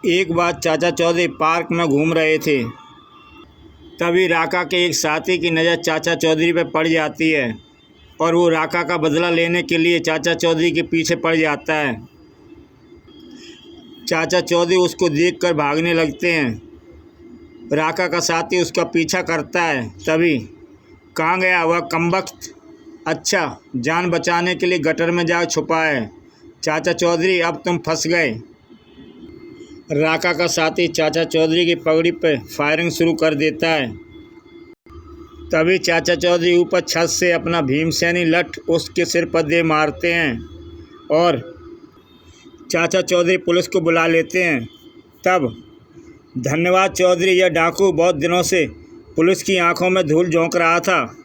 एक बार चाचा चौधरी पार्क में घूम रहे थे, तभी राका के एक साथी की नज़र चाचा चौधरी पर पड़ जाती है और वो राका का बदला लेने के लिए चाचा चौधरी के पीछे पड़ जाता है। चाचा चौधरी उसको देखकर भागने लगते हैं। राका का साथी उसका पीछा करता है। तभी कहाँ गया वह कमबख्त? अच्छा, जान बचाने के लिए गटर में जा छुपा है। चाचा चौधरी, अब तुम फंस गए। राका का साथी चाचा चौधरी की पगड़ी पर फायरिंग शुरू कर देता है। तभी चाचा चौधरी ऊपर छत से अपना भीमसेनी लठ उसके सिर पर दे मारते हैं और चाचा चौधरी पुलिस को बुला लेते हैं। तब धन्यवाद चौधरी, यह डाकू बहुत दिनों से पुलिस की आंखों में धूल झोंक रहा था।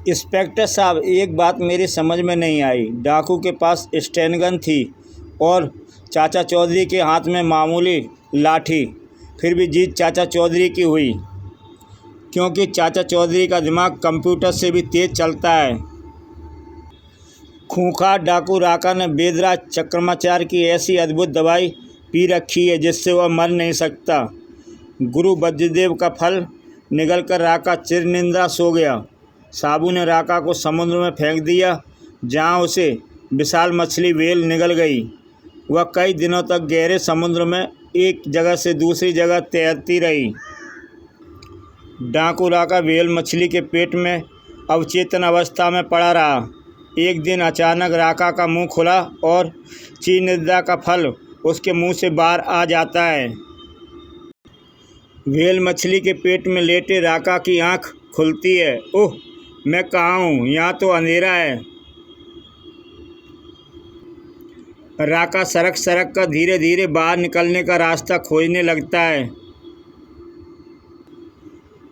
इंस्पेक्टर साहब, एक बात मेरी समझ में नहीं आई। डाकू के पास स्टैन गन थी और चाचा चौधरी के हाथ में मामूली लाठी, फिर भी जीत चाचा चौधरी की हुई, क्योंकि चाचा चौधरी का दिमाग कंप्यूटर से भी तेज चलता है। खूंखार डाकू राका ने बेदराज चक्रमाचार्य की ऐसी अद्भुत दवाई पी रखी है जिससे वह मर नहीं सकता। गुरु वज्रदेव का फल निगलकर राका चिरनिंद्रा सो गया। साबू ने राका को समुद्र में फेंक दिया, जहाँ उसे विशाल मछली व्हेल निगल गई। वह कई दिनों तक गहरे समुद्र में एक जगह से दूसरी जगह तैरती रही। डाकू राका व्हेल मछली के पेट में अवचेतन अवस्था में पड़ा रहा। एक दिन अचानक राका का मुंह खुला और चिरनिद्रा का फल उसके मुंह से बाहर आ जाता है। व्हेल मछली के पेट में लेटे राका की आंख खुलती है। ओह, मैं कहाँ हूँ? यहाँ तो अंधेरा है। राका सरक सरक कर धीरे धीरे बाहर निकलने का रास्ता खोजने लगता है।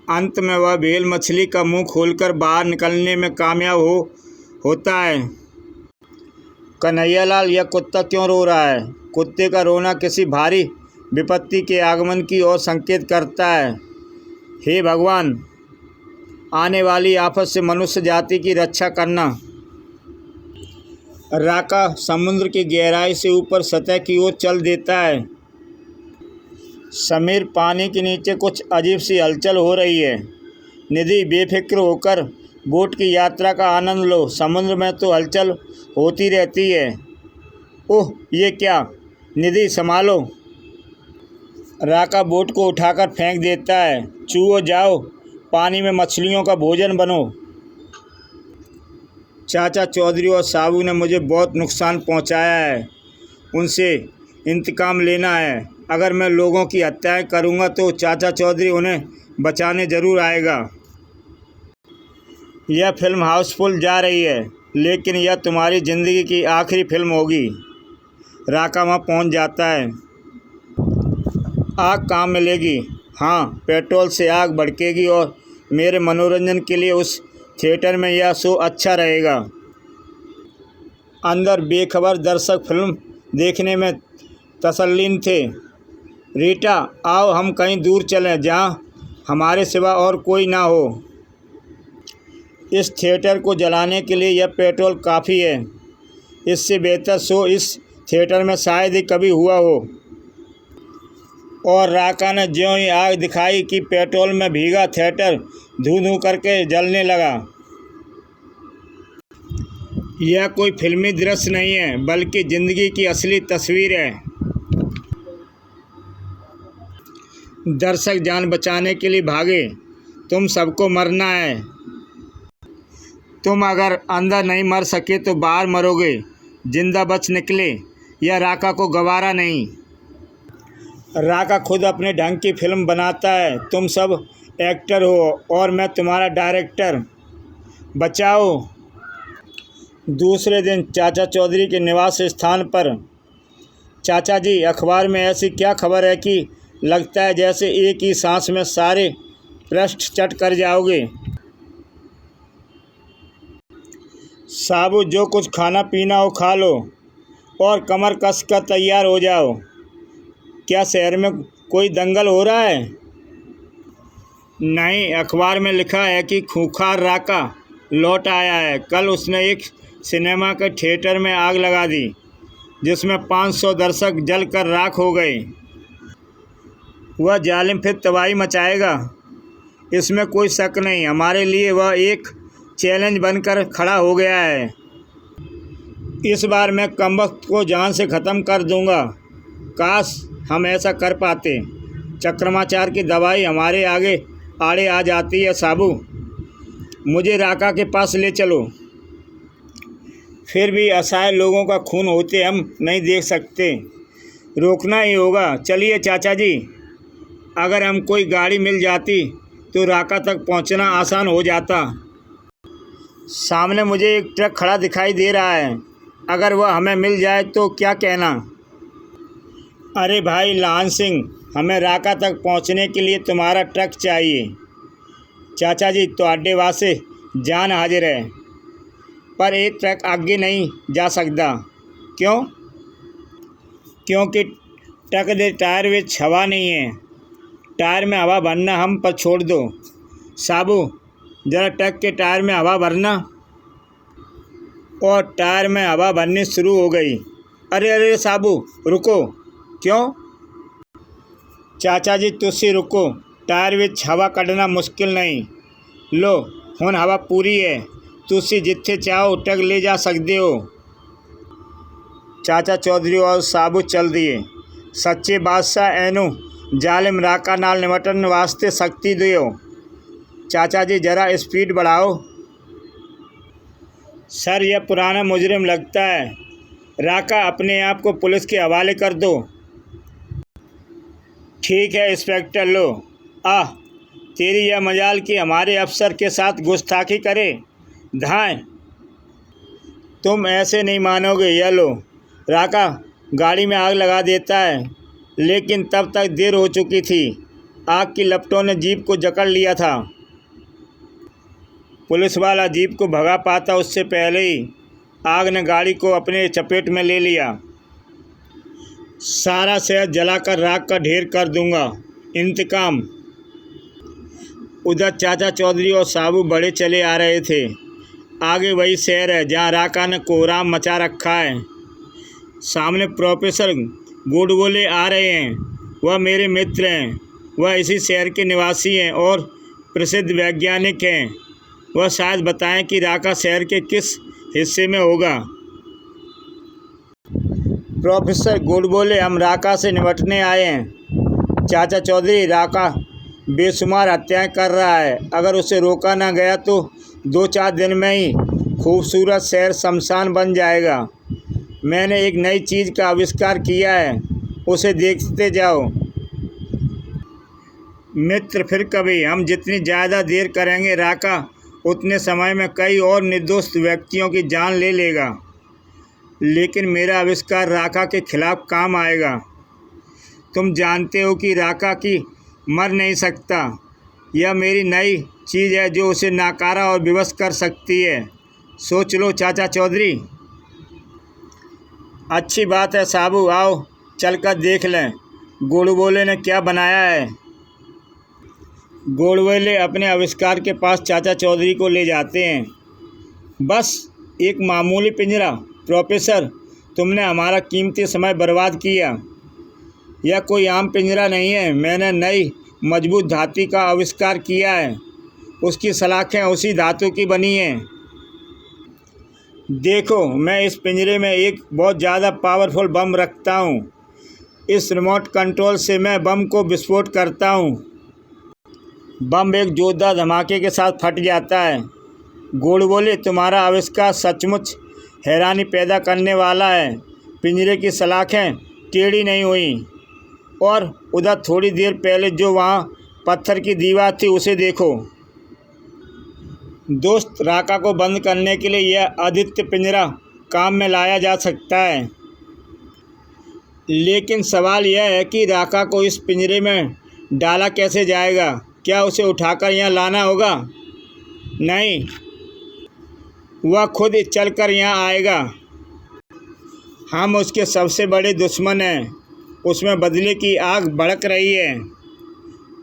अंत में वह व्हेल मछली का मुंह खोलकर बाहर निकलने में कामयाब होता है। कन्हैयालाल, यह कुत्ता क्यों रो रहा है? कुत्ते का रोना किसी भारी विपत्ति के आगमन की ओर संकेत करता है। हे भगवान, आने वाली आफत से मनुष्य जाति की रक्षा करना। राका समुद्र की गहराई से ऊपर सतह की ओर चल देता है। समीर, पानी के नीचे कुछ अजीब सी हलचल हो रही है। निधि, बेफिक्र होकर बोट की यात्रा का आनंद लो। समुद्र में तो हलचल होती रहती है। ओह, ये क्या? निधि, संभालो। राका बोट को उठाकर फेंक देता है। चूहो, जाओ पानी में मछलियों का भोजन बनो। चाचा चौधरी और साबू ने मुझे बहुत नुकसान पहुंचाया है। उनसे इंतकाम लेना है। अगर मैं लोगों की हत्याएं करूंगा तो चाचा चौधरी उन्हें बचाने ज़रूर आएगा। यह फिल्म हाउसफुल जा रही है, लेकिन यह तुम्हारी ज़िंदगी की आखिरी फिल्म होगी। राका वहाँ पहुँच जाता है। आग कहाँ मिलेगी? हाँ, पेट्रोल से आग भड़केगी और मेरे मनोरंजन के लिए उस थिएटर में यह शो अच्छा रहेगा। अंदर बेखबर दर्शक फिल्म देखने में तसल्लीन थे। रीटा, आओ हम कहीं दूर चलें जहाँ हमारे सिवा और कोई ना हो। इस थिएटर को जलाने के लिए यह पेट्रोल काफ़ी है। इससे बेहतर शो इस थिएटर में शायद ही कभी हुआ हो। और राका ने ज्यों ही आग दिखाई कि पेट्रोल में भीगा थिएटर धू धू करके जलने लगा। यह कोई फिल्मी दृश्य नहीं है, बल्कि ज़िंदगी की असली तस्वीर है। दर्शक जान बचाने के लिए भागे। तुम सबको मरना है। तुम अगर अंदर नहीं मर सके तो बाहर मरोगे। जिंदा बच निकले। यह राका को गवारा नहीं। राका खुद अपने ढंग की फिल्म बनाता है। तुम सब एक्टर हो और मैं तुम्हारा डायरेक्टर। बचाओ। दूसरे दिन चाचा चौधरी के निवास स्थान पर। चाचा जी, अखबार में ऐसी क्या खबर है कि लगता है जैसे एक ही सांस में सारे पृष्ठ चट कर जाओगे। साबू, जो कुछ खाना पीना हो खा लो और कमर कस कर तैयार हो जाओ। क्या शहर में कोई दंगल हो रहा है? नहीं, अखबार में लिखा है कि खूंखार राका लौट आया है। कल उसने एक सिनेमा के थिएटर में आग लगा दी। जिसमें 500 दर्शक जलकर राख हो गए। वह जालिम फिर तबाही मचाएगा, इसमें कोई शक नहीं। हमारे लिए वह एक चैलेंज बनकर खड़ा हो गया है। इस बार मैं कमबख्त को जान से ख़त्म कर दूंगा। काश हम ऐसा कर पाते। चक्रमाचार की दवाई हमारे आड़े आ जाती है। साबू, मुझे राका के पास ले चलो। फिर भी असहाय लोगों का खून होते हम नहीं देख सकते। रोकना ही होगा। चलिए चाचा जी, अगर हम कोई गाड़ी मिल जाती तो राका तक पहुंचना आसान हो जाता। सामने मुझे एक ट्रक खड़ा दिखाई दे रहा है। अगर वह हमें मिल जाए तो क्या कहना? अरे भाई लान सिंह, हमें राका तक पहुंचने के लिए तुम्हारा ट्रक चाहिए। चाचा जी, तो अड्डे वासे जान हाजिर है, पर एक ट्रक आगे नहीं जा सकता। क्यों? क्योंकि ट्रक के टायर में हवा नहीं है। टायर में हवा भरना हम पर छोड़ दो। साबू, ज़रा ट्रक के टायर में हवा भरना। और टायर में हवा भरनी शुरू हो गई। अरे अरे साबू, रुको। क्यों? चाचा जी तुसी रुको। टायर विच हवा कढ़ना मुश्किल नहीं। लो हुण हवा पूरी है। तुसी जिथे चाहो ट्रक ले जा सकते हो। चाचा चौधरी और साबू चल दिए। सच्चे बादशाह एनू जालिम राका नाल निपटन वास्ते शक्ति दियो। चाचा जी ज़रा स्पीड बढ़ाओ। सर, यह पुराना मुजरिम लगता है। राका, अपने आप को पुलिस के हवाले कर दो। ठीक है इंस्पेक्टर, लो। तेरी यह मजाल कि हमारे अफसर के साथ गुस्ताखी करे। धाएं। तुम ऐसे नहीं मानोगे। यह लो। राका गाड़ी में आग लगा देता है, लेकिन तब तक देर हो चुकी थी। आग की लपटों ने जीप को जकड़ लिया था। पुलिस वाला जीप को भगा पाता उससे पहले ही आग ने गाड़ी को अपने चपेट में ले लिया। सारा शहर जलाकर राख का ढेर कर दूंगा। इंतकाम। उधर चाचा चौधरी और साबू बड़े चले आ रहे थे। आगे वही शहर है जहाँ राका ने कोहराम मचा रखा है। सामने प्रोफेसर गोडबोले आ रहे हैं। वह मेरे मित्र हैं। वह इसी शहर के निवासी हैं और प्रसिद्ध वैज्ञानिक हैं। वह शायद बताएं कि राका शहर के किस हिस्से में होगा। प्रोफेसर गोडबोले, हम राका से निपटने आए हैं। चाचा चौधरी, राका बेशुमार हत्याएं कर रहा है। अगर उसे रोका ना गया तो 2-4 दिन में ही खूबसूरत शहर शमशान बन जाएगा। मैंने एक नई चीज़ का आविष्कार किया है, उसे देखते जाओ। मित्र, फिर कभी। हम जितनी ज़्यादा देर करेंगे राका उतने समय में कई और निर्दोष व्यक्तियों की जान ले लेगा। लेकिन मेरा आविष्कार राका के खिलाफ काम आएगा। तुम जानते हो कि राका की मर नहीं सकता। यह मेरी नई चीज़ है जो उसे नाकारा और विवश कर सकती है। सोच लो चाचा चौधरी। अच्छी बात है साबू, आओ चलकर देख लें गोडबोले ने क्या बनाया है। गोडबोले अपने आविष्कार के पास चाचा चौधरी को ले जाते हैं। बस एक मामूली पिंजरा। प्रोफेसर, तुमने हमारा कीमती समय बर्बाद किया। यह कोई आम पिंजरा नहीं है। मैंने नई मजबूत धातु का आविष्कार किया है। उसकी सलाखें उसी धातु की बनी हैं। देखो, मैं इस पिंजरे में एक बहुत ज़्यादा पावरफुल बम रखता हूँ। इस रिमोट कंट्रोल से मैं बम को विस्फोट करता हूँ। बम एक जोरदार धमाके के साथ फट जाता है। गोडबोले, तुम्हारा आविष्कार सचमुच हैरानी पैदा करने वाला है। पिंजरे की सलाखें टेढ़ी नहीं हुई। और उधर थोड़ी देर पहले जो वहाँ पत्थर की दीवार थी उसे देखो। दोस्त, राका को बंद करने के लिए यह अद्वितीय पिंजरा काम में लाया जा सकता है। लेकिन सवाल यह है कि राका को इस पिंजरे में डाला कैसे जाएगा? क्या उसे उठाकर यहाँ लाना होगा? नहीं, वह खुद चलकर यहाँ आएगा। हम उसके सबसे बड़े दुश्मन हैं। उसमें बदले की आग भड़क रही है।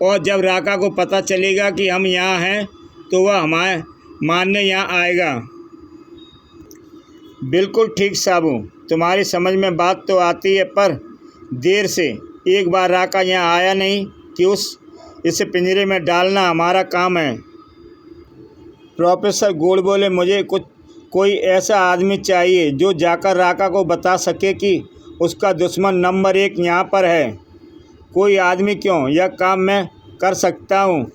और जब राका को पता चलेगा कि हम यहाँ हैं तो वह हमें मारने यहाँ आएगा। बिल्कुल ठीक साबू। तुम्हारी समझ में बात तो आती है, पर देर से। एक बार राका यहाँ आया नहीं कि इसे पिंजरे में डालना हमारा काम है। प्रोफेसर गोल्ड बोले, मुझे कोई ऐसा आदमी चाहिए जो जाकर राका को बता सके कि उसका दुश्मन नंबर 1 यहाँ पर है। कोई आदमी क्यों, यह काम मैं कर सकता हूँ।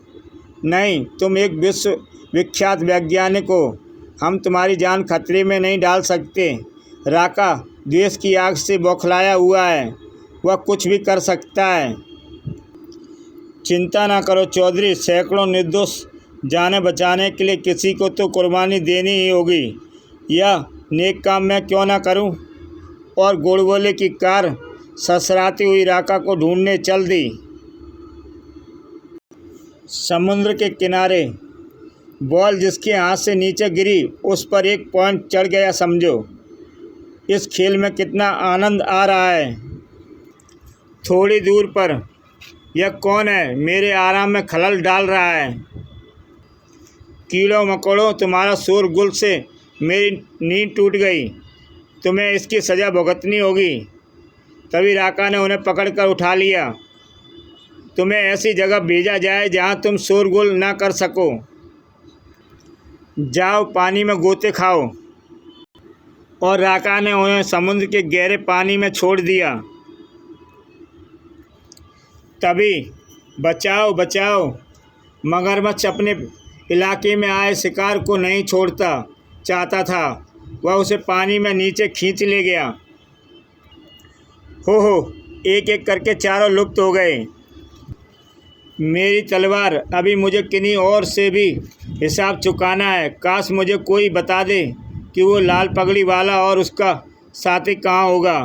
नहीं, तुम एक विश्व विख्यात वैज्ञानिक हो, हम तुम्हारी जान खतरे में नहीं डाल सकते। राका द्वेष की आग से बौखलाया हुआ है, वह कुछ भी कर सकता है। चिंता ना करो चौधरी, सैकड़ों निर्दोष जानें बचाने के लिए किसी को तो कुर्बानी देनी ही होगी। यह नेक काम मैं क्यों ना करूं। और गोड़बोले की कार ससराती हुई राका को ढूंढने चल दी। समुद्र के किनारे बॉल जिसके हाथ से नीचे गिरी उस पर एक पॉइंट चढ़ गया समझो। इस खेल में कितना आनंद आ रहा है। थोड़ी दूर पर यह कौन है, मेरे आराम में खलल डाल रहा है। कीड़ों मकोड़ों, तुम्हारा शोरगुल से मेरी नींद टूट गई, तुम्हें इसकी सज़ा भुगतनी होगी। तभी राका ने उन्हें पकड़कर उठा लिया। तुम्हें ऐसी जगह भेजा जाए जहां तुम शोरगुल ना कर सको। जाओ पानी में गोते खाओ। और राका ने उन्हें समुद्र के गहरे पानी में छोड़ दिया। तभी बचाओ बचाओ, मगरमच्छ अपने इलाके में आए शिकार को नहीं छोड़ता चाहता था, वह उसे पानी में नीचे खींच ले गया। हो, एक एक करके चारों लुप्त हो गए। मेरी तलवार, अभी मुझे किन्हीं और से भी हिसाब चुकाना है। काश मुझे कोई बता दे कि वो लाल पगड़ी वाला और उसका साथी कहाँ होगा।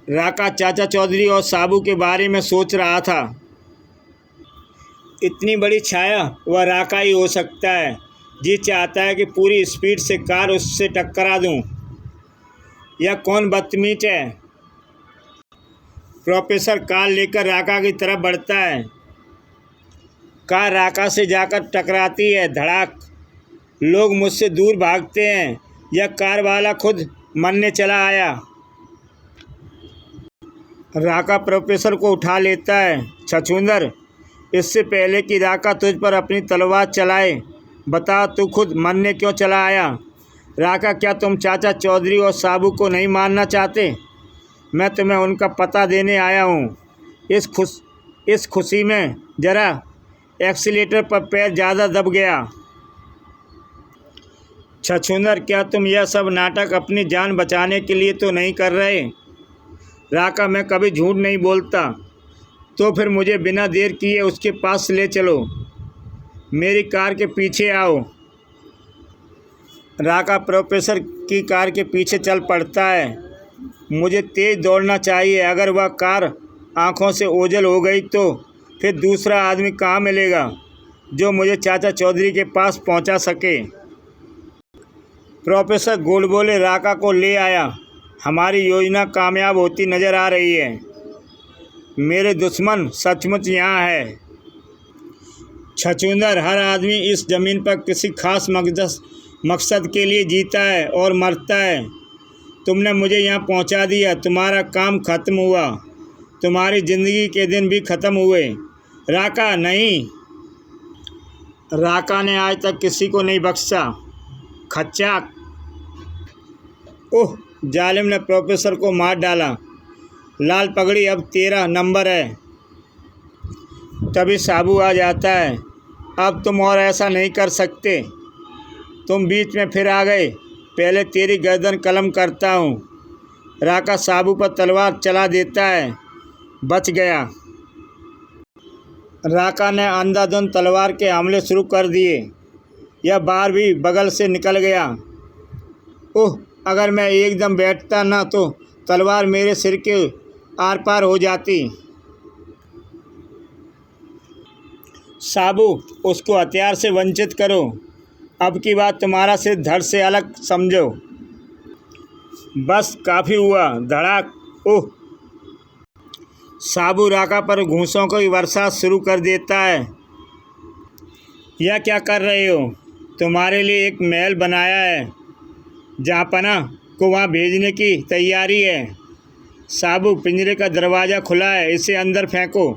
राका चाचा चौधरी और साबू के बारे में सोच रहा था। इतनी बड़ी छाया वह राका ही हो सकता है। जी चाहता है कि पूरी स्पीड से कार उससे टकरा दूं। यह कौन बदतमीज है। प्रोफेसर कार लेकर राका की तरफ बढ़ता है। कार राका से जाकर टकराती है, धड़ाक। लोग मुझसे दूर भागते हैं। यह कार वाला खुद मरने चला आया। राका प्रोफेसर को उठा लेता है। छछूंदर, इससे पहले कि राका तुझ पर अपनी तलवार चलाए, बता तू खुद मरने क्यों चला आया। राका, क्या तुम चाचा चौधरी और साबू को नहीं मारना चाहते। मैं तुम्हें उनका पता देने आया हूँ। इस खुशी में जरा एक्सीलेटर पर पैर ज़्यादा दब गया। छछूंदर, क्या तुम यह सब नाटक अपनी जान बचाने के लिए तो नहीं कर रहे। राका, मैं कभी झूठ नहीं बोलता। तो फिर मुझे बिना देर किए उसके पास ले चलो। मेरी कार के पीछे आओ। राका प्रोफेसर की कार के पीछे चल पड़ता है। मुझे तेज़ दौड़ना चाहिए। अगर वह कार आंखों से ओझल हो गई तो फिर दूसरा आदमी कहाँ मिलेगा जो मुझे चाचा चौधरी के पास पहुंचा सके। प्रोफेसर गोल्ड बोले, राका को ले आया। हमारी योजना कामयाब होती नज़र आ रही है। मेरे दुश्मन सचमुच यहाँ है। छछूंदर, हर आदमी इस ज़मीन पर किसी खास मकसद के लिए जीता है और मरता है। तुमने मुझे यहाँ पहुँचा दिया, तुम्हारा काम खत्म हुआ। तुम्हारी ज़िंदगी के दिन भी ख़त्म हुए। राका नहीं। राका ने आज तक किसी को नहीं बख्शा। खच्चाक। ओह, जालिम ने प्रोफेसर को मार डाला। लाल पगड़ी अब 13 नंबर है। तभी साबू आ जाता है। अब तुम और ऐसा नहीं कर सकते। तुम बीच में फिर आ गए। पहले तेरी गर्दन कलम करता हूँ। राका साबू पर तलवार चला देता है। बच गया। राका ने अंधाधुंध तलवार के हमले शुरू कर दिए। यह बार भी बगल से निकल गया। ओह, अगर मैं एकदम बैठता ना तो तलवार मेरे सिर के आर पार हो जाती। साबू, उसको हथियार से वंचित करो। अब की बात तुम्हारा सिर धड़ से अलग समझो। बस काफ़ी हुआ। धड़ाक। ओह। साबू राका पर घूंसों की वर्षा शुरू कर देता है। यह क्या कर रहे हो। तुम्हारे लिए एक महल बनाया है जहाँपना। को वहाँ भेजने की तैयारी है। साबू, पिंजरे का दरवाज़ा खुला है, इसे अंदर फेंको।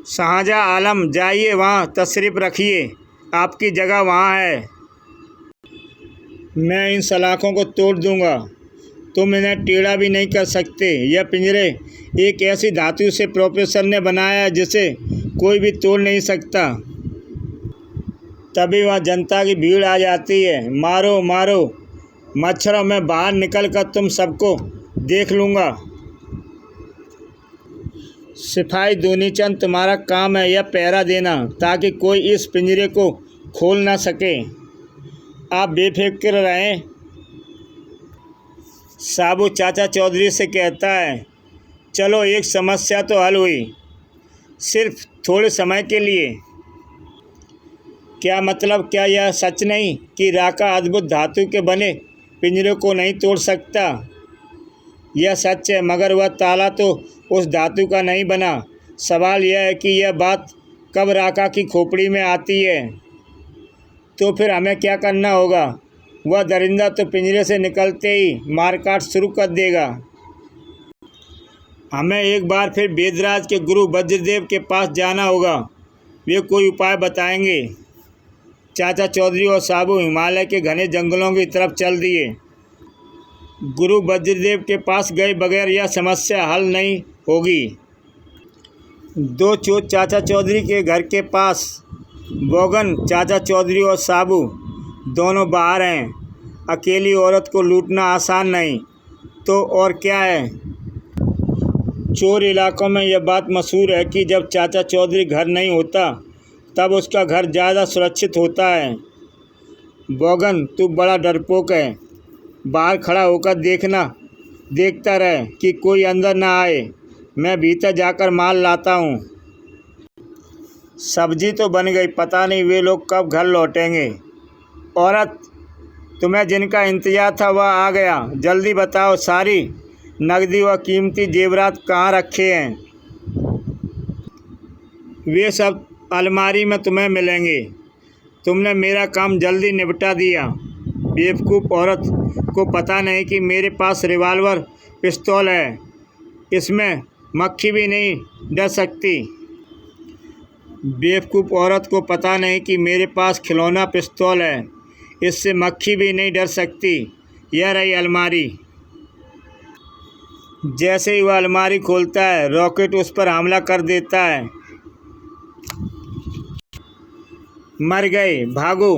शाहजहाँ आलम, जाइए वहाँ तशरीफ़ रखिए, आपकी जगह वहाँ है। मैं इन सलाखों को तोड़ दूँगा, तुम इन्हें टेढ़ा भी नहीं कर सकते। यह पिंजरे एक ऐसी धातु से प्रोफेसर ने बनाया है जिसे कोई भी तोड़ नहीं सकता। तभी वहाँ जनता की भीड़ आ जाती है। मारो मारो मच्छरों, मैं बाहर निकल कर तुम सबको देख लूँगा। सिपाही दूनीचंद, तुम्हारा काम है यह पहरा देना ताकि कोई इस पिंजरे को खोल ना सके। आप बेफिक्र रहें। साबू चाचा चौधरी से कहता है, चलो एक समस्या तो हल हुई, सिर्फ थोड़े समय के लिए। क्या मतलब? क्या यह सच नहीं कि राका अद्भुत धातु के बने पिंजरे को नहीं तोड़ सकता? यह सच है, मगर वह ताला तो उस धातु का नहीं बना। सवाल यह है कि यह बात कब राका की खोपड़ी में आती है। तो फिर हमें क्या करना होगा? वह दरिंदा तो पिंजरे से निकलते ही मारकाट शुरू कर देगा। हमें एक बार फिर वेदराज के गुरु वज्रदेव के पास जाना होगा, वे कोई उपाय बताएंगे। चाचा चौधरी और साबू हिमालय के घने जंगलों की तरफ चल दिए। गुरु वज्रदेव के पास गए बगैर यह समस्या हल नहीं होगी। दो चोट चाचा चौधरी के घर के पास। बोगन, चाचा चौधरी और साबू दोनों बाहर हैं। अकेली औरत को लूटना आसान नहीं तो और क्या है। चोर इलाकों में यह बात मशहूर है कि जब चाचा चौधरी घर नहीं होता तब उसका घर ज़्यादा सुरक्षित होता है। बोगन, तू बड़ा डरपोक है, बाहर खड़ा होकर देखता रहे कि कोई अंदर ना आए। मैं भीतर जाकर माल लाता हूँ। सब्जी तो बन गई, पता नहीं वे लोग कब घर लौटेंगे। औरत, तुम्हें जिनका इंतजार था वह आ गया, जल्दी बताओ सारी नकदी व कीमती जेवरात कहाँ रखे हैं। वे सब अलमारी में तुम्हें मिलेंगे। तुमने मेरा काम जल्दी निपटा दिया। बेवकूफ़ औरत को पता नहीं कि मेरे पास रिवाल्वर पिस्तौल है, इसमें मक्खी भी नहीं डर सकती। बेवकूफ़ औरत को पता नहीं कि मेरे पास खिलौना पिस्तौल है, इससे मक्खी भी नहीं डर सकती। यह रही अलमारी। जैसे ही वह अलमारी खोलता है, रॉकेट उस पर हमला कर देता है। मर गए, भागो।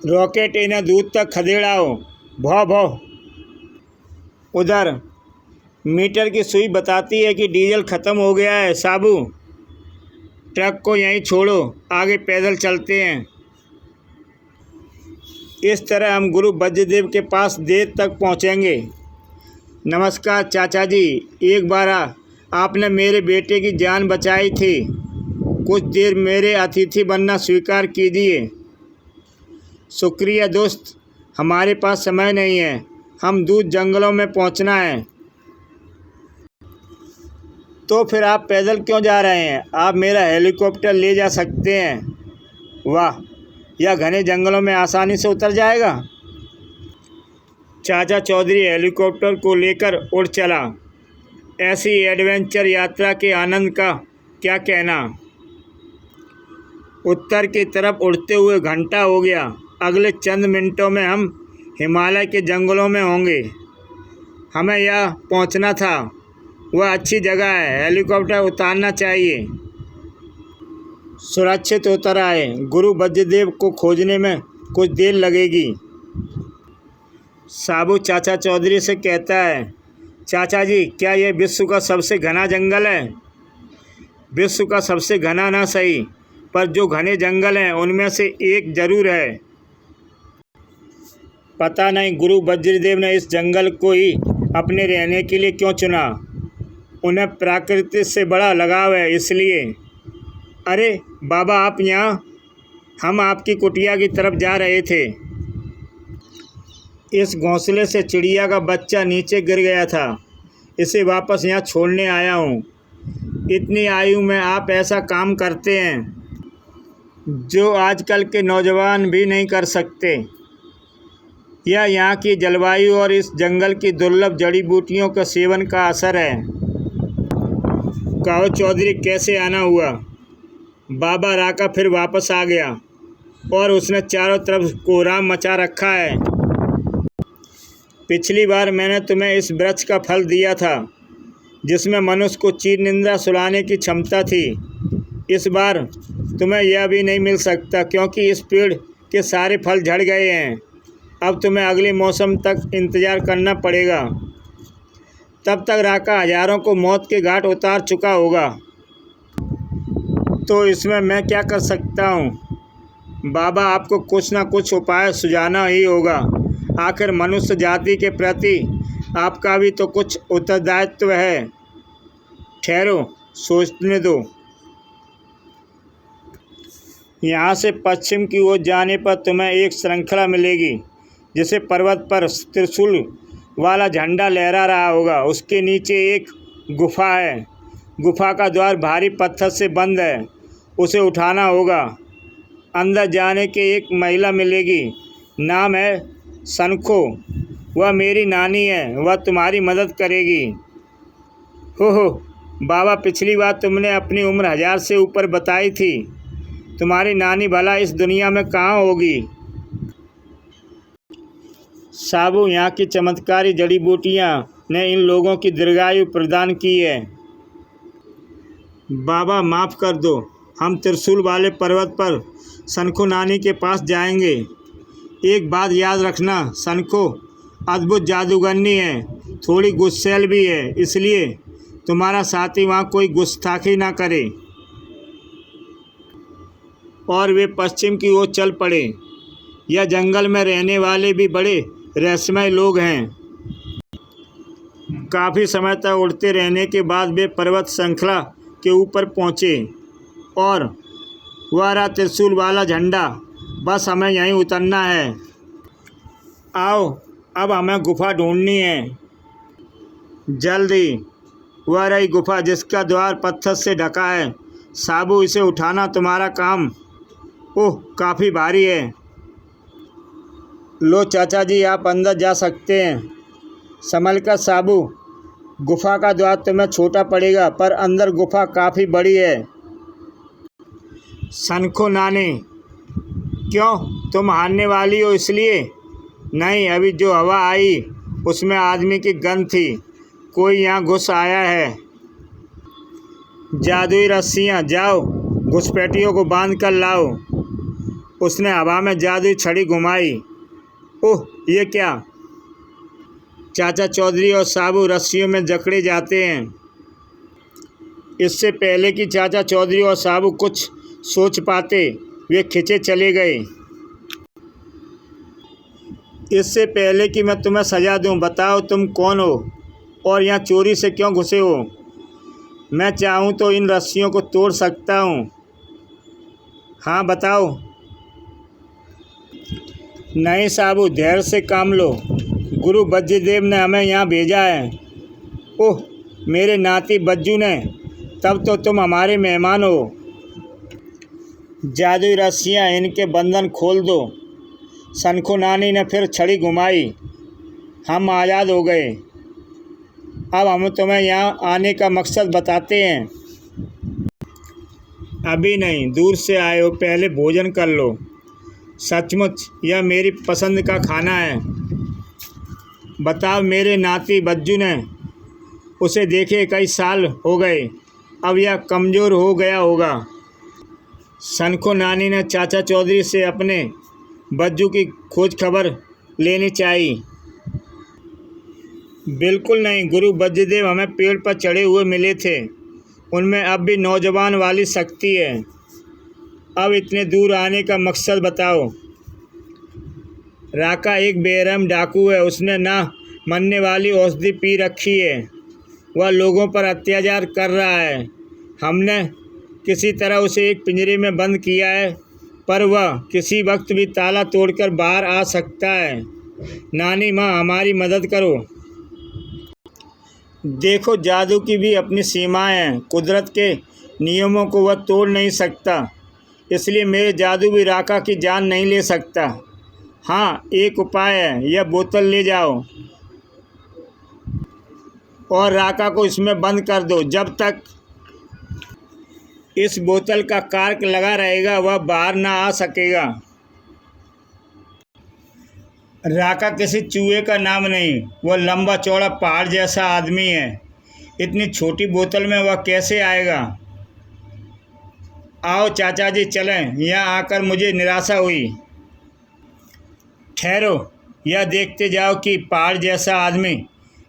रॉकेट इन्हें दूर तक खदेड़ाओ। भौ भौ। उधर मीटर की सुई बताती है कि डीजल ख़त्म हो गया है। साबू, ट्रक को यहीं छोड़ो, आगे पैदल चलते हैं। इस तरह हम गुरु वज्रदेव के पास देर तक पहुंचेंगे। नमस्कार चाचा जी, एक बार आपने मेरे बेटे की जान बचाई थी। कुछ देर मेरे अतिथि बनना स्वीकार कीजिए। शुक्रिया दोस्त, हमारे पास समय नहीं है, हम दूर जंगलों में पहुंचना है। तो फिर आप पैदल क्यों जा रहे हैं? आप मेरा हेलीकॉप्टर ले जा सकते हैं। वाह, यह घने जंगलों में आसानी से उतर जाएगा। चाचा चौधरी हेलीकॉप्टर को लेकर उड़ चला। ऐसी एडवेंचर यात्रा के आनंद का क्या कहना। उत्तर की तरफ उड़ते हुए घंटा हो गया। अगले चंद मिनटों में हम हिमालय के जंगलों में होंगे। हमें यहाँ पहुँचना था, वह अच्छी जगह है, हेलीकॉप्टर उतारना चाहिए। सुरक्षित उतर आए। गुरु वज्रदेव को खोजने में कुछ देर लगेगी। साबू चाचा चौधरी से कहता है, चाचा जी, क्या यह विश्व का सबसे घना जंगल है? विश्व का सबसे घना ना सही, पर जो घने जंगल हैं उनमें से एक जरूर है। पता नहीं गुरु वज्रदेव ने इस जंगल को ही अपने रहने के लिए क्यों चुना। उन्हें प्रकृति से बड़ा लगाव है इसलिए। अरे बाबा, आप यहाँ? हम आपकी कुटिया की तरफ जा रहे थे। इस घोंसले से चिड़िया का बच्चा नीचे गिर गया था, इसे वापस यहाँ छोड़ने आया हूँ। इतनी आयु में आप ऐसा काम करते हैं जो आजकल के नौजवान भी नहीं कर सकते। यह यहाँ की जलवायु और इस जंगल की दुर्लभ जड़ी बूटियों का सेवन का असर है। कहो चौधरी, कैसे आना हुआ? बाबा राका फिर वापस आ गया और उसने चारों तरफ कोहराम मचा रखा है। पिछली बार मैंने तुम्हें इस वृक्ष का फल दिया था जिसमें मनुष्य को चीर निंदा सुनाने की क्षमता थी। इस बार तुम्हें यह भी नहीं मिल सकता क्योंकि इस पेड़ के सारे फल झड़ गए हैं। अब तुम्हें अगले मौसम तक इंतज़ार करना पड़ेगा। तब तक राका हजारों को मौत के घाट उतार चुका होगा। तो इसमें मैं क्या कर सकता हूँ? बाबा, आपको कुछ ना कुछ उपाय सुझाना ही होगा। आखिर मनुष्य जाति के प्रति आपका भी तो कुछ उत्तरदायित्व है। ठहरो, सोचने दो। यहाँ से पश्चिम की ओर जाने पर तुम्हें एक श्रृंखला मिलेगी जिसे पर्वत पर त्रिशूल वाला झंडा लहरा रहा होगा। उसके नीचे एक गुफा है। गुफा का द्वार भारी पत्थर से बंद है। उसे उठाना होगा। अंदर जाने के एक महिला मिलेगी, नाम है सनखो। वह मेरी नानी है। वह तुम्हारी मदद करेगी। हो बाबा, पिछली बार तुमने अपनी उम्र 1000 से ऊपर बताई थी। तुम्हारी नानी भला इस दुनिया में कहाँ होगी? साबू, यहाँ की चमत्कारी जड़ी बूटियाँ ने इन लोगों की दीर्घायु प्रदान की है। बाबा, माफ़ कर दो। हम त्रिशूल वाले पर्वत पर सनखो नानी के पास जाएंगे। एक बात याद रखना, सनखो अद्भुत जादूगरनी है, थोड़ी गुस्सैल भी है, इसलिए तुम्हारा साथी वहाँ कोई गुस्ताखी ना करे। और वे पश्चिम की ओर चल पड़े। यह जंगल में रहने वाले भी बड़े रहस्यमय लोग हैं। काफ़ी समय तक उड़ते रहने के बाद वे पर्वत श्रृंखला के ऊपर पहुँचे और वह रहा त्रिशूल वाला झंडा। बस हमें यहीं उतरना है। आओ, अब हमें गुफा ढूंढनी है। जल्दी। वह रही गुफा जिसका द्वार पत्थर से ढका है। साबू, इसे उठाना तुम्हारा काम। ओह, काफ़ी भारी है। लो चाचा जी, आप अंदर जा सकते हैं। संभल कर साबू, गुफा का द्वार तुम्हें छोटा पड़ेगा पर अंदर गुफा काफ़ी बड़ी है। सनखो नानी, क्यों, तुम हारने वाली हो इसलिए? नहीं, अभी जो हवा आई उसमें आदमी की गंध थी। कोई यहाँ घुस आया है। जादुई रस्सियाँ, जाओ घुसपैठियों को बांध कर लाओ। उसने हवा में जादुई छड़ी घुमाई। ओह, ये क्या? चाचा चौधरी और साबू रस्सियों में जकड़े जाते हैं। इससे पहले कि चाचा चौधरी और साबू कुछ सोच पाते, वे खिंचे चले गए। इससे पहले कि मैं तुम्हें सजा दूं, बताओ तुम कौन हो और यहाँ चोरी से क्यों घुसे हो? मैं चाहूँ तो इन रस्सियों को तोड़ सकता हूँ। हाँ, बताओ। नहीं साबू, धैर्य से काम लो। गुरु बज्जीदेव ने हमें यहाँ भेजा है। ओह, मेरे नाती बज्जू ने, तब तो तुम हमारे मेहमान हो। जादुई रस्सियाँ, इनके बंधन खोल दो। सनखो नानी ने फिर छड़ी घुमाई। हम आज़ाद हो गए। अब हम तुम्हें यहाँ आने का मकसद बताते हैं। अभी नहीं, दूर से आए हो, पहले भोजन कर लो। सचमुच यह मेरी पसंद का खाना है। बताओ, मेरे नाती बज्जू ने, उसे देखे कई साल हो गए, अब यह कमज़ोर हो गया होगा। सनखो नानी ने चाचा चौधरी से अपने बज्जू की खोज खबर लेनी चाहिए। बिल्कुल नहीं, गुरु बज्जीदेव हमें पेड़ पर चढ़े हुए मिले थे। उनमें अब भी नौजवान वाली शक्ति है। अब इतने दूर आने का मकसद बताओ। राका एक बेरहम डाकू है। उसने ना मरने वाली औषधि पी रखी है। वह लोगों पर अत्याचार कर रहा है। हमने किसी तरह उसे एक पिंजरे में बंद किया है, पर वह किसी वक्त भी ताला तोड़कर बाहर आ सकता है। नानी माँ, हमारी मदद करो। देखो, जादू की भी अपनी सीमाएं हैं। कुदरत के नियमों को वह तोड़ नहीं सकता, इसलिए मेरे जादू भी राका की जान नहीं ले सकता। हाँ, एक उपाय है, यह बोतल ले जाओ और राका को इसमें बंद कर दो। जब तक इस बोतल का कार्क लगा रहेगा वह बाहर ना आ सकेगा। राका किसी चूहे का नाम नहीं, वह लंबा चौड़ा पहाड़ जैसा आदमी है। इतनी छोटी बोतल में वह कैसे आएगा? आओ चाचा जी चलें, यहाँ आकर मुझे निराशा हुई। ठहरो, यह देखते जाओ कि पहाड़ जैसा आदमी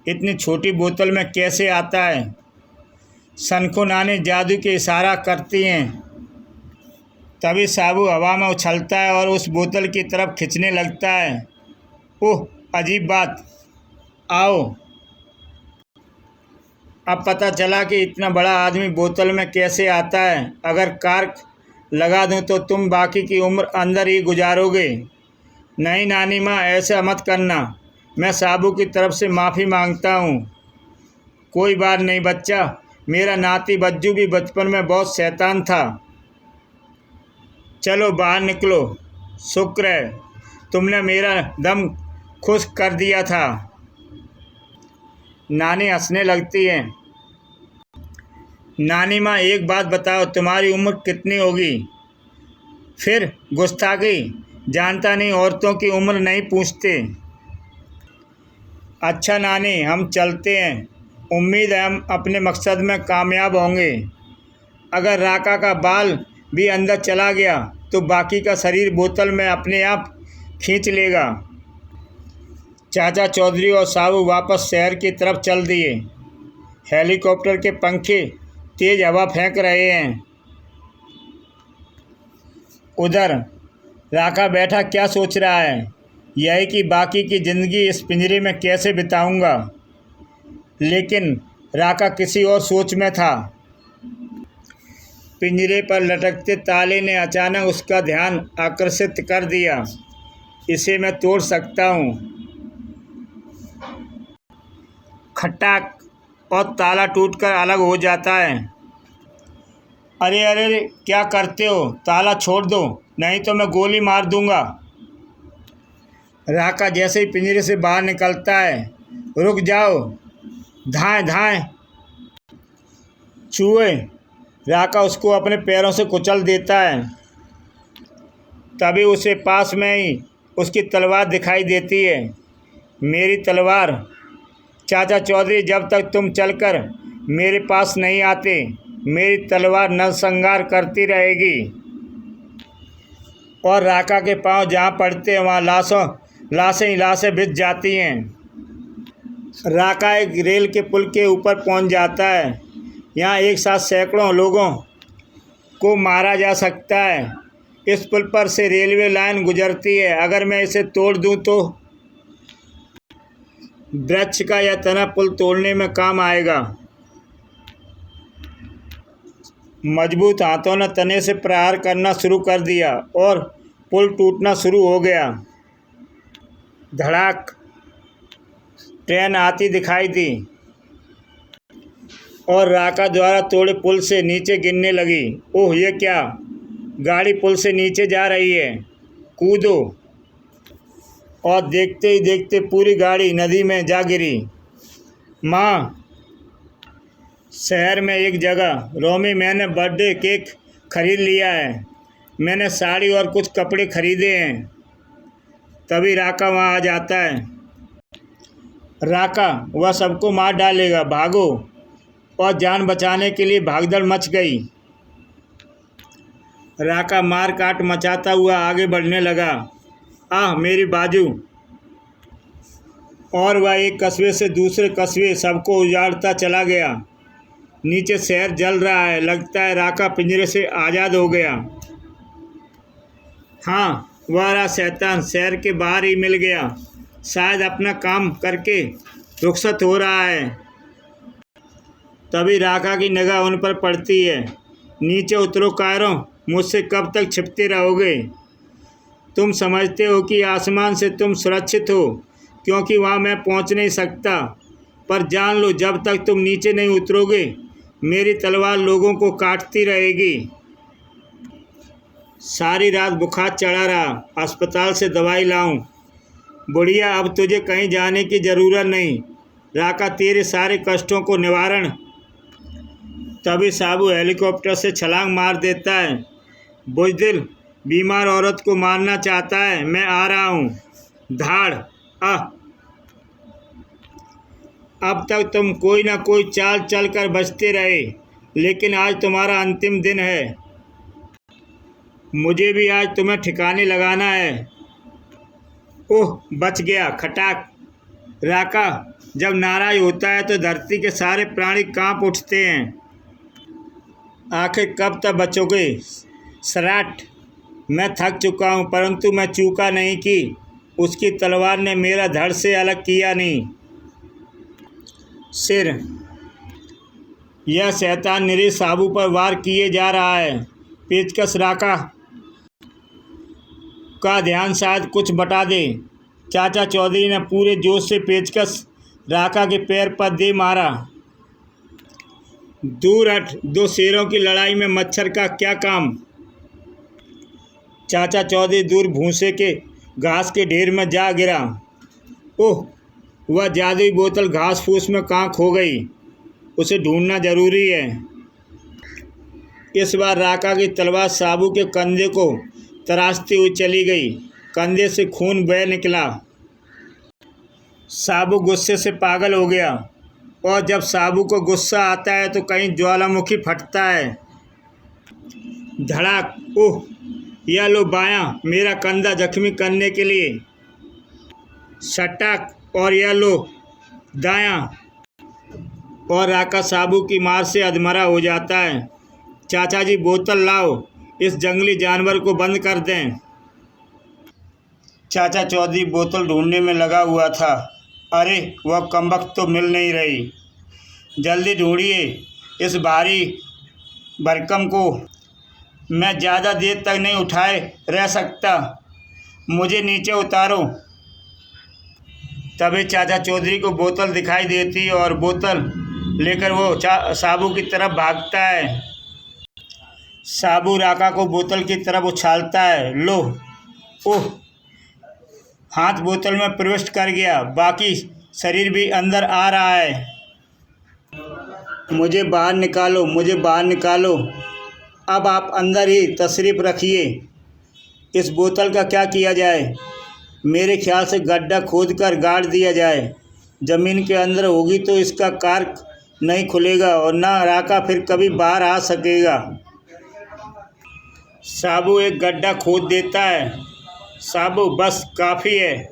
इतनी छोटी बोतल में कैसे आता है। सनको नानी जादू के इशारा करती हैं। तभी साबू हवा में उछलता है और उस बोतल की तरफ खींचने लगता है। ओह, अजीब बात। आओ, अब पता चला कि इतना बड़ा आदमी बोतल में कैसे आता है। अगर कार्क लगा दूं तो तुम बाकी की उम्र अंदर ही गुजारोगे। नहीं नानी माँ, ऐसा मत करना। मैं साबू की तरफ से माफ़ी मांगता हूँ। कोई बात नहीं बच्चा, मेरा नाती बज्जू भी बचपन में बहुत शैतान था। चलो बाहर निकलो। शुक्र है तुमने मेरा दम खुश्क कर दिया था। नानी हंसने लगती है। नानी माँ, एक बात बताओ, तुम्हारी उम्र कितनी होगी? फिर गुस्ताखी, जानता नहीं, औरतों की उम्र नहीं पूछते। अच्छा नानी, हम चलते हैं। उम्मीद है हम अपने मकसद में कामयाब होंगे। अगर राका का बाल भी अंदर चला गया तो बाकी का शरीर बोतल में अपने आप खींच लेगा। चाचा चौधरी और साबू वापस शहर की तरफ चल दिए। हेलीकॉप्टर के पंखे तेज हवा फेंक रहे हैं। उधर राका बैठा क्या सोच रहा है? यही कि बाकी की ज़िंदगी इस पिंजरे में कैसे बिताऊंगा। लेकिन राका किसी और सोच में था। पिंजरे पर लटकते ताले ने अचानक उसका ध्यान आकर्षित कर दिया। इसे मैं तोड़ सकता हूँ। खटाक, और ताला टूटकर अलग हो जाता है। अरे अरे अरे, क्या करते हो? ताला छोड़ दो, नहीं तो मैं गोली मार दूंगा। राका जैसे ही पिंजरे से बाहर निकलता है, रुक जाओ, धाएं धाएं। चूहे, राका उसको अपने पैरों से कुचल देता है। तभी उसे पास में ही उसकी तलवार दिखाई देती है। मेरी तलवार? चाचा चौधरी, जब तक तुम चलकर मेरे पास नहीं आते मेरी तलवार नरसंहार करती रहेगी। और राका के पांव जहाँ पड़ते हैं वहाँ लाशें ही लाशें बिछ जाती हैं। राका एक रेल के पुल के ऊपर पहुँच जाता है। यहाँ एक साथ सैकड़ों लोगों को मारा जा सकता है। इस पुल पर से रेलवे लाइन गुजरती है। अगर मैं इसे तोड़ दूँ तो वृक्ष का यह तना पुल तोड़ने में काम आएगा। मजबूत हाथों ने तने से प्रहार करना शुरू कर दिया और पुल टूटना शुरू हो गया। धड़ाक, ट्रेन आती दिखाई दी और राका द्वारा तोड़े पुल से नीचे गिरने लगी। ओह, ये क्या? गाड़ी पुल से नीचे जा रही है। कूदो। और देखते ही देखते पूरी गाड़ी नदी में जा गिरी। माँ, शहर में एक जगह, रोमी, मैंने बर्थडे केक खरीद लिया है। मैंने साड़ी और कुछ कपड़े खरीदे हैं। तभी राका वहाँ आ जाता है। राका, वह सबको मार डालेगा, भागो। और जान बचाने के लिए भागदौड़ मच गई। राका मार काट मचाता हुआ आगे बढ़ने लगा। आह, मेरी बाजू। और वह एक कस्बे से दूसरे कस्बे सबको उजाड़ता चला गया। नीचे शहर जल रहा है। लगता है राका पिंजरे से आज़ाद हो गया। हाँ, वह रहा शैतान शहर के बाहर ही मिल गया। शायद अपना काम करके रुखसत हो रहा है। तभी राका की निगाह उन पर पड़ती है। नीचे उतरो कायरों, मुझसे कब तक छिपते रहोगे? तुम समझते हो कि आसमान से तुम सुरक्षित हो क्योंकि वहाँ मैं पहुँच नहीं सकता, पर जान लो जब तक तुम नीचे नहीं उतरोगे मेरी तलवार लोगों को काटती रहेगी। सारी रात बुखार चढ़ा रहा, अस्पताल से दवाई लाऊं। बुढ़िया, अब तुझे कहीं जाने की ज़रूरत नहीं, राका तेरे सारे कष्टों को निवारण। तभी साबू हेलीकॉप्टर से छलांग मार देता है। बुज़दिल, बीमार औरत को मारना चाहता है, मैं आ रहा हूँ। धाड़। अब तक तुम कोई ना कोई चाल चल कर बचते रहे, लेकिन आज तुम्हारा अंतिम दिन है। मुझे भी आज तुम्हें ठिकाने लगाना है। ओह, बच गया। खटाक। राका जब नाराज होता है तो धरती के सारे प्राणी कांप उठते हैं। आखिर कब तक बचोगे? सराट। मैं थक चुका हूँ, परंतु मैं चूका नहीं कि उसकी तलवार ने मेरा धड़ से अलग किया नहीं। सिर। यह शैतान निरी साबू पर वार किए जा रहा है। पेचकस। राका का ध्यान शायद कुछ बटा दे। चाचा चौधरी ने पूरे जोश से पेचकस राका के पैर पर दे मारा। दूर हट, दो शेरों की लड़ाई में मच्छर का क्या काम। चाचा चौधरी दूर भूसे के घास के ढेर में जा गिरा। ओह, वह जादुई बोतल घास फूस में कहाँ खो गई? उसे ढूंढना जरूरी है। इस बार राका की तलवार साबू के कंधे को तराशती हुई चली गई। कंधे से खून बह निकला। साबू गुस्से से पागल हो गया, और जब साबू को गुस्सा आता है तो कहीं ज्वालामुखी फटता है। धड़ाक। ओह, यह लो बायां, मेरा कंधा जख्मी करने के लिए। सटाक। और यह लो दायां। और राका साबू की मार से अधमरा हो जाता है। चाचा जी, बोतल लाओ, इस जंगली जानवर को बंद कर दें। चाचा चौधरी बोतल ढूंढने में लगा हुआ था। अरे, वह कमबख्त तो मिल नहीं रही। जल्दी ढूंढिए इस भारी भरकम को। मैं ज़्यादा देर तक नहीं उठाए रह सकता, मुझे नीचे उतारो। तभी चाचा चौधरी को बोतल दिखाई देती है और बोतल लेकर वो साबू की तरफ भागता है। साबू राका को बोतल की तरफ उछालता है। लो। ओह, हाथ बोतल में प्रविष्ट कर गया, बाकी शरीर भी अंदर आ रहा है। मुझे बाहर निकालो, मुझे बाहर निकालो। अब आप अंदर ही तशरीफ़ रखिए। इस बोतल का क्या किया जाए? मेरे ख्याल से गड्ढा खोदकर गाड़ दिया जाए। ज़मीन के अंदर होगी तो इसका कार्क नहीं खुलेगा और ना राका फिर कभी बाहर आ सकेगा। साबू एक गड्ढा खोद देता है। साबू, बस काफ़ी है।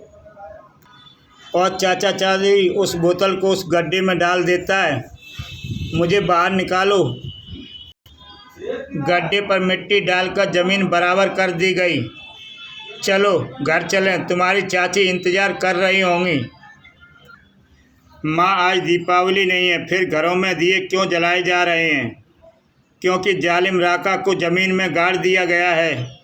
और चाचा चौधरी उस बोतल को उस गड्ढे में डाल देता है। मुझे बाहर निकालो। गड्ढे पर मिट्टी डालकर ज़मीन बराबर कर दी गई। चलो घर चलें, तुम्हारी चाची इंतज़ार कर रही होंगी। माँ, आज दीपावली नहीं है, फिर घरों में दिए क्यों जलाए जा रहे हैं? क्योंकि जालिम राका को ज़मीन में गाड़ दिया गया है।